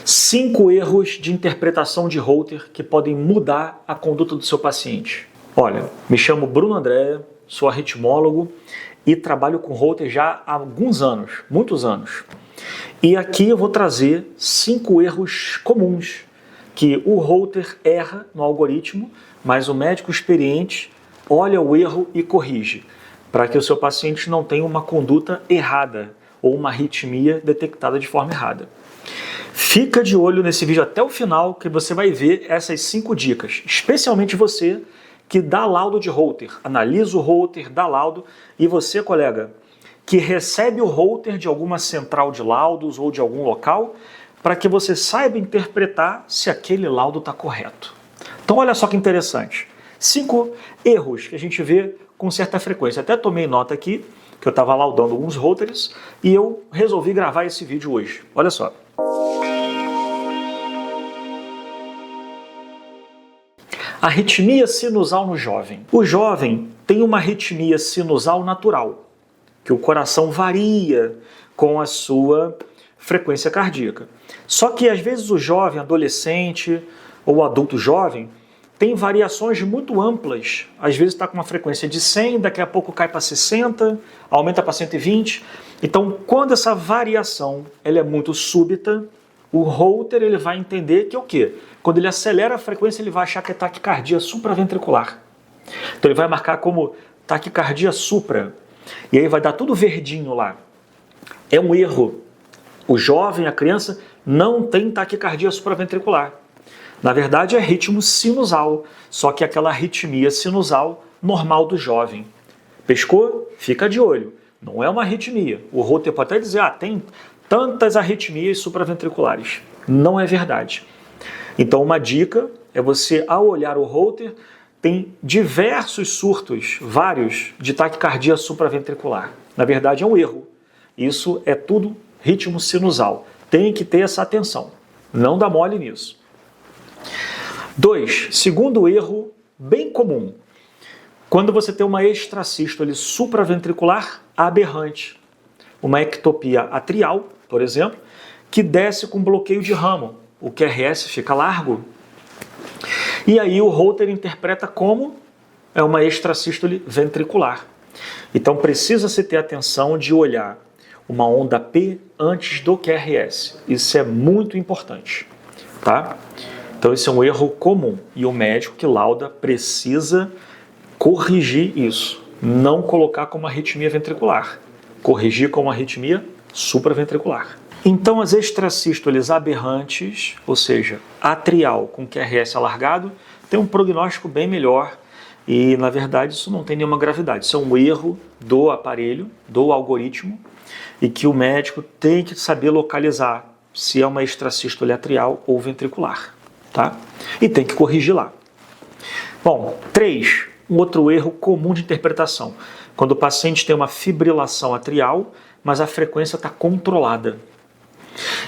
5 erros de interpretação de Holter que podem mudar a conduta do seu paciente. Olha, me chamo Bruno André, sou arritmólogo e trabalho com Holter já há alguns anos, muitos anos. E aqui eu vou trazer 5 erros comuns que o Holter erra no algoritmo, mas o médico experiente olha o erro e corrige, para que o seu paciente não tenha uma conduta errada ou uma arritmia detectada de forma errada. Fica de olho nesse vídeo até o final que você vai ver essas 5 dicas, especialmente você que dá laudo de Holter, analisa o Holter, dá laudo, e você, colega, que recebe o Holter de alguma central de laudos ou de algum local, para que você saiba interpretar se aquele laudo está correto. Então olha só que interessante, 5 erros que a gente vê com certa frequência. Até tomei nota aqui, que eu estava laudando alguns Holters, e eu resolvi gravar esse vídeo hoje. Olha só. Arritmia sinusal no jovem. O jovem tem uma arritmia sinusal natural, que o coração varia com a sua frequência cardíaca. Só que às vezes o jovem, adolescente ou adulto jovem tem variações muito amplas. Às vezes está com uma frequência de 100, daqui a pouco cai para 60, aumenta para 120. Então, quando essa variação ela é muito súbita, o Holter ele vai entender que é o quê? Quando ele acelera a frequência, ele vai achar que é taquicardia supraventricular. Então ele vai marcar como taquicardia supra. E aí vai dar tudo verdinho lá. É um erro. O jovem, a criança, não tem taquicardia supraventricular. Na verdade é ritmo sinusal, só que é aquela arritmia sinusal normal do jovem. Pescou? Fica de olho. Não é uma arritmia. O Holter pode até dizer, tem tantas arritmias supraventriculares. Não é verdade. Então uma dica é você, ao olhar o Holter, tem diversos surtos, vários, de taquicardia supraventricular. Na verdade é um erro. Isso é tudo ritmo sinusal. Tem que ter essa atenção. Não dá mole nisso. 2. Segundo erro, bem comum. Quando você tem uma extrasístole supraventricular aberrante, uma ectopia atrial, por exemplo, que desce com bloqueio de ramo, o QRS fica largo. E aí o Holter interpreta como é uma extrasístole ventricular. Então precisa-se ter atenção de olhar uma onda P antes do QRS. Isso é muito importante, tá? Então esse é um erro comum e o médico que lauda precisa corrigir isso. Não colocar como arritmia ventricular. Corrigir como arritmia supraventricular. Então as extrasístoles aberrantes, ou seja, atrial com QRS alargado, tem um prognóstico bem melhor e na verdade isso não tem nenhuma gravidade. Isso é um erro do aparelho, do algoritmo, e que o médico tem que saber localizar se é uma extrasístole atrial ou ventricular, tá? E tem que corrigir lá. Bom, 3. Um outro erro comum de interpretação. Quando o paciente tem uma fibrilação atrial, mas a frequência está controlada.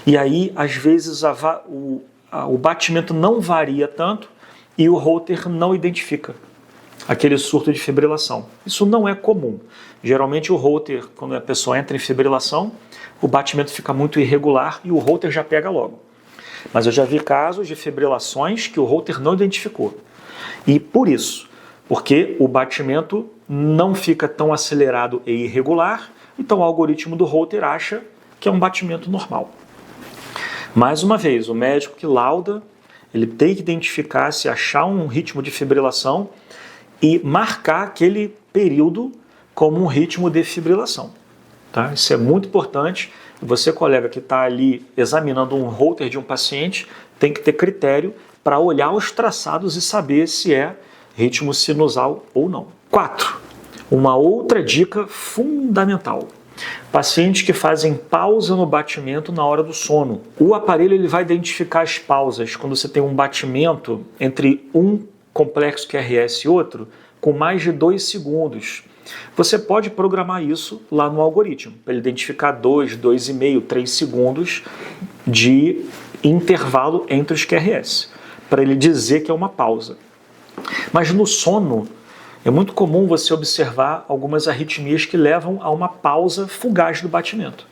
E aí, às vezes, o batimento não varia tanto e o Holter não identifica aquele surto de fibrilação. Isso não é comum. Geralmente o Holter, quando a pessoa entra em fibrilação, o batimento fica muito irregular e o Holter já pega logo. Mas eu já vi casos de fibrilações que o Holter não identificou. E por isso, porque o batimento não fica tão acelerado e irregular, então o algoritmo do Holter acha que é um batimento normal. Mais uma vez, o médico que lauda, ele tem que identificar se achar um ritmo de fibrilação e marcar aquele período como um ritmo de fibrilação. Tá? Isso é muito importante. Você, colega que está ali examinando um Holter de um paciente, tem que ter critério para olhar os traçados e saber se é ritmo sinusal ou não. 4. Uma outra dica fundamental. Pacientes que fazem pausa no batimento na hora do sono. O aparelho ele vai identificar as pausas quando você tem um batimento entre um complexo QRS e outro com mais de 2 segundos. Você pode programar isso lá no algoritmo, para ele identificar 2, 2,5, 3 segundos de intervalo entre os QRS, para ele dizer que é uma pausa. Mas no sono, é muito comum você observar algumas arritmias que levam a uma pausa fugaz do batimento.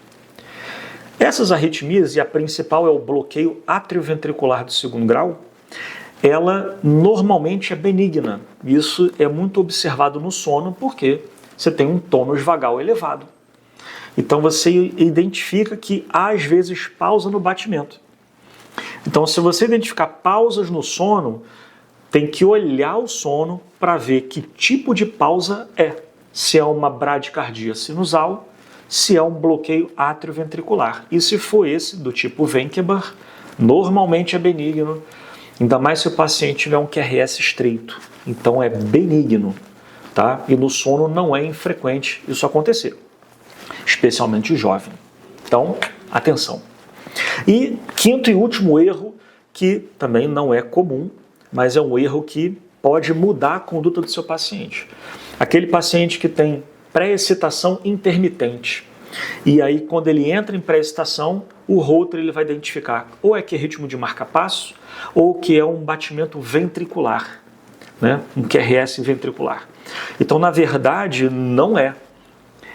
Essas arritmias, e a principal é o bloqueio atrioventricular do segundo grau, ela normalmente é benigna. Isso é muito observado no sono porque você tem um tônus vagal elevado. Então você identifica que há às vezes pausa no batimento. Então se você identificar pausas no sono, tem que olhar o sono para ver que tipo de pausa é. Se é uma bradicardia sinusal, se é um bloqueio atrioventricular. E se for esse, do tipo Wenckebach, normalmente é benigno, ainda mais se o paciente tiver um QRS estreito. Então é benigno, tá? E no sono não é infrequente isso acontecer, especialmente o jovem. Então, atenção. E quinto e último erro, que também não é comum, mas é um erro que pode mudar a conduta do seu paciente. Aquele paciente que tem pré-excitação intermitente. E aí, quando ele entra em pré-excitação, o Holter ele vai identificar ou é que é ritmo de marca-passo ou que é um batimento ventricular, né? Um QRS ventricular. Então, na verdade, não é.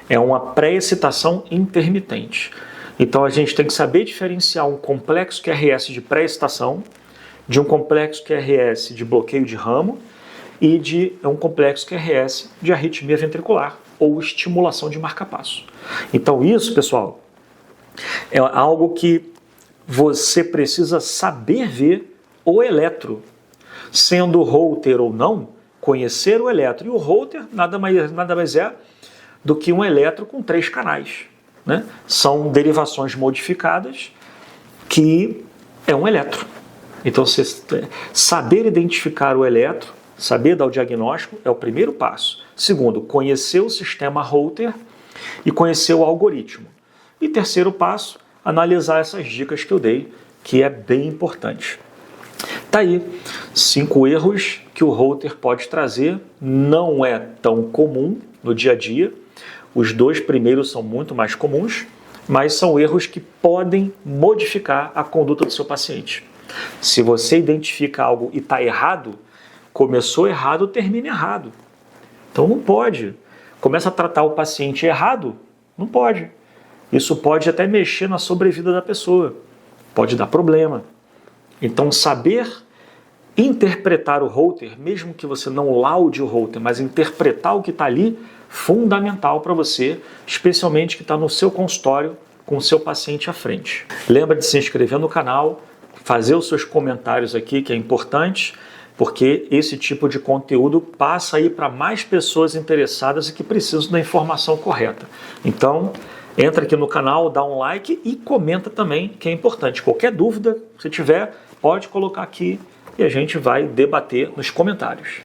É uma pré-excitação intermitente. Então, a gente tem que saber diferenciar um complexo QRS de pré-excitação de um complexo QRS de bloqueio de ramo e de um complexo QRS de arritmia ventricular ou estimulação de marca-passo. Então isso, pessoal, é algo que você precisa saber ver o eletro. Sendo Holter ou não, conhecer o eletro. E o Holter nada mais é do que um eletro com 3 canais, né? São derivações modificadas que é um eletro. Então, você saber identificar o eletro, saber dar o diagnóstico é o primeiro passo. Segundo, conhecer o sistema Holter e conhecer o algoritmo. E terceiro passo, analisar essas dicas que eu dei, que é bem importante. Tá aí, 5 erros que o Holter pode trazer. Não é tão comum no dia a dia. Os 2 primeiros são muito mais comuns, mas são erros que podem modificar a conduta do seu paciente. Se você identifica algo e está errado, começou errado, termina errado. Então não pode. Começa a tratar o paciente errado, não pode. Isso pode até mexer na sobrevida da pessoa. Pode dar problema. Então saber interpretar o Holter, mesmo que você não laude o Holter, mas interpretar o que está ali, fundamental para você, especialmente que está no seu consultório com o seu paciente à frente. Lembra de se inscrever no canal, fazer os seus comentários aqui, que é importante, porque esse tipo de conteúdo passa aí para mais pessoas interessadas e que precisam da informação correta. Então, entra aqui no canal, dá um like e comenta também, que é importante. Qualquer dúvida, se tiver, pode colocar aqui e a gente vai debater nos comentários.